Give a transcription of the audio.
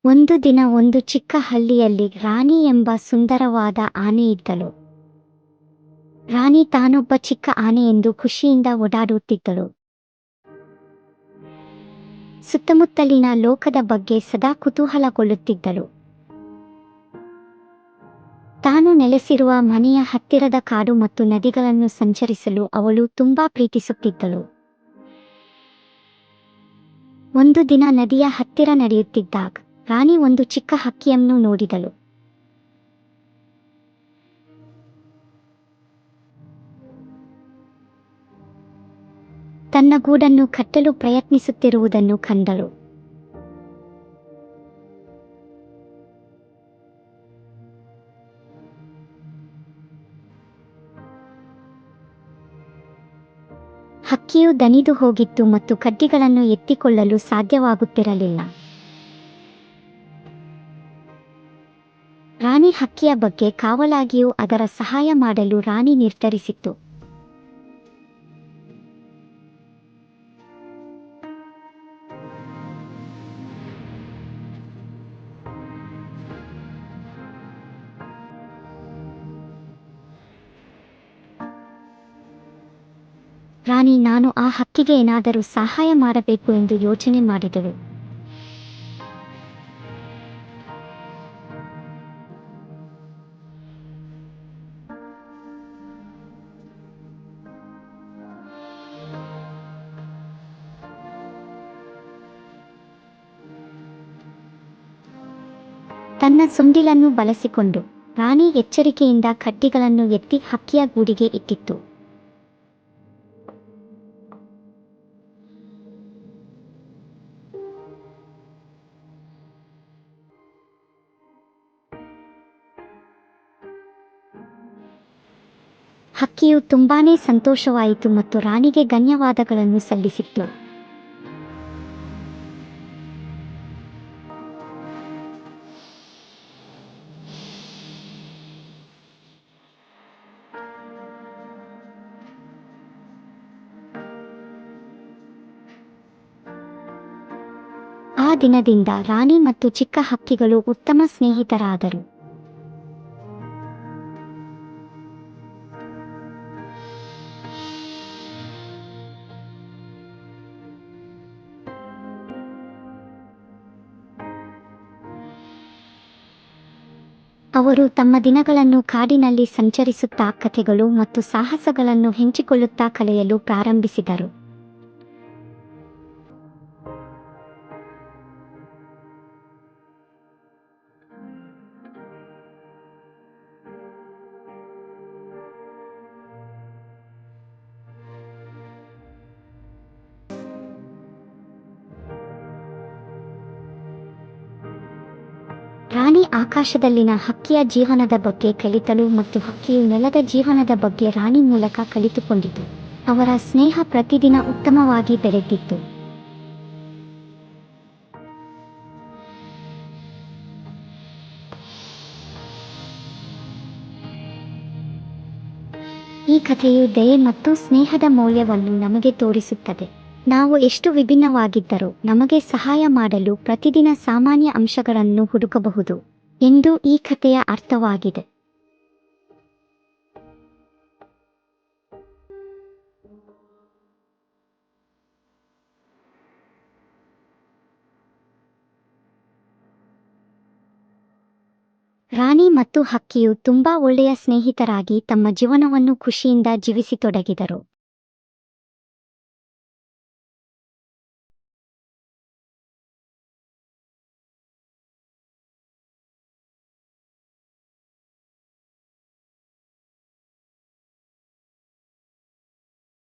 ಒಂದು ದಿನ ಒಂದು ಚಿಕ್ಕ ಹಳ್ಳಿಯಲ್ಲಿ ರಾಣಿ ಎಂಬ ಸುಂದರವಾದ ಆನೆ ಇದ್ದಳು. ರಾಣಿ ತಾನೊಬ್ಬ ಚಿಕ್ಕ ಆನೆ ಎಂದು ಖುಷಿಯಿಂದ ಓಡಾಡುತ್ತಿದ್ದಳು. ಸುತ್ತಮುತ್ತಲಿನ ಲೋಕದ ಬಗ್ಗೆ ಸದಾ ಕುತೂಹಲಗೊಳ್ಳುತ್ತಿದ್ದಳು. ತಾನು ನೆಲೆಸಿರುವ ಮನೆಯ ಹತ್ತಿರದ ಕಾಡು ಮತ್ತು ನದಿಗಳನ್ನು ಸಂಚರಿಸಲು ಅವಳು ತುಂಬಾ ಪ್ರೀತಿಸುತ್ತಿದ್ದಳು. ಒಂದು ದಿನ ನದಿಯ ಹತ್ತಿರ ನಡೆಯುತ್ತಿದ್ದಾಗ ರಾಣಿ ಒಂದು ಚಿಕ್ಕ ಹಕ್ಕಿಯನ್ನು ನೋಡಿದಳು. ತನ್ನ ಗೂಡನ್ನು ಕಟ್ಟಲು ಪ್ರಯತ್ನಿಸುತ್ತಿರುವುದನ್ನು ಕಂಡಳು. ಹಕ್ಕಿಯು ದಣಿದು ಹೋಗಿತ್ತು ಮತ್ತು ಕಡ್ಡಿಗಳನ್ನು ಎತ್ತಿಕೊಳ್ಳಲು ಸಾಧ್ಯವಾಗುತ್ತಿರಲಿಲ್ಲ. ರಾಣಿ ಹಕ್ಕಿಯ ಬಗ್ಗೆ ಕಾವಲಾಗಿಯೂ ಅದರ ಸಹಾಯ ಮಾಡಲು ರಾಣಿ ನಿರ್ಧರಿಸಿತು. ರಾಣಿ ನಾನು ಆ ಹಕ್ಕಿಗೆ ಏನಾದರೂ ಸಹಾಯ ಮಾಡಬೇಕು ಎಂದು ಯೋಚನೆ ಮಾಡಿದಳು. ತನ್ನ ಸೊಂಡಿಲನ್ನು ಬಳಸಿಕೊಂಡು ರಾಣಿ ಎಚ್ಚರಿಕೆಯಿಂದ ಕಡ್ಡಿಗಳನ್ನು ಎತ್ತಿ ಹಕ್ಕಿಯ ಗೂಡಿಗೆ ಇಟ್ಟಿತ್ತು. ಹಕ್ಕಿಯು ತುಂಬಾನೇ ಸಂತೋಷವಾಯಿತು ಮತ್ತು ರಾಣಿಗೆ ಧನ್ಯವಾದಗಳನ್ನು ಸಲ್ಲಿಸಿತು. ಆ ದಿನದಿಂದ ರಾಣಿ ಮತ್ತು ಚಿಕ್ಕ ಹಕ್ಕಿಗಳು ಉತ್ತಮ ಸ್ನೇಹಿತರಾದರು. ಅವರು ತಮ್ಮ ದಿನಗಳನ್ನು ಕಾಡಿನಲ್ಲಿ ಸಂಚರಿಸುತ್ತಾ ಕಥೆಗಳು ಮತ್ತು ಸಾಹಸಗಳನ್ನು ಹಂಚಿಕೊಳ್ಳುತ್ತಾ ಕಳೆಯಲು ಪ್ರಾರಂಭಿಸಿದರು. ರಾಣಿ ಆಕಾಶದಲ್ಲಿನ ಹಕ್ಕಿಯ ಜೀವನದ ಬಗ್ಗೆ ಕಲಿತಳು ಮತ್ತು ಹಕ್ಕಿಯು ನೆಲದ ಜೀವನದ ಬಗ್ಗೆ ರಾಣಿ ಮೂಲಕ ಕಲಿತುಕೊಂಡಿತು. ಅವರ ಸ್ನೇಹ ಪ್ರತಿದಿನ ಉತ್ತಮವಾಗಿ ಬೆಳೆದಿತ್ತು. ಈ ಕಥೆಯು ದಯೆ ಮತ್ತು ಸ್ನೇಹದ ಮೌಲ್ಯವನ್ನು ನಮಗೆ ತೋರಿಸುತ್ತದೆ. ನಾವು ಎಷ್ಟು ವಿಭಿನ್ನವಾಗಿದ್ದರೂ ನಮಗೆ ಸಹಾಯ ಮಾಡಲು ಪ್ರತಿದಿನ ಸಾಮಾನ್ಯ ಅಂಶಗಳನ್ನು ಹುಡುಕಬಹುದು ಎಂದು ಈ ಕಥೆಯ ಅರ್ಥವಾಗಿದೆ. ರಾಣಿ ಮತ್ತು ಹಕ್ಕಿಯು ತುಂಬಾ ಒಳ್ಳೆಯ ಸ್ನೇಹಿತರಾಗಿ ತಮ್ಮ ಜೀವನವನ್ನು ಖುಷಿಯಿಂದ ಜೀವಿಸತೊಡಗಿದರು.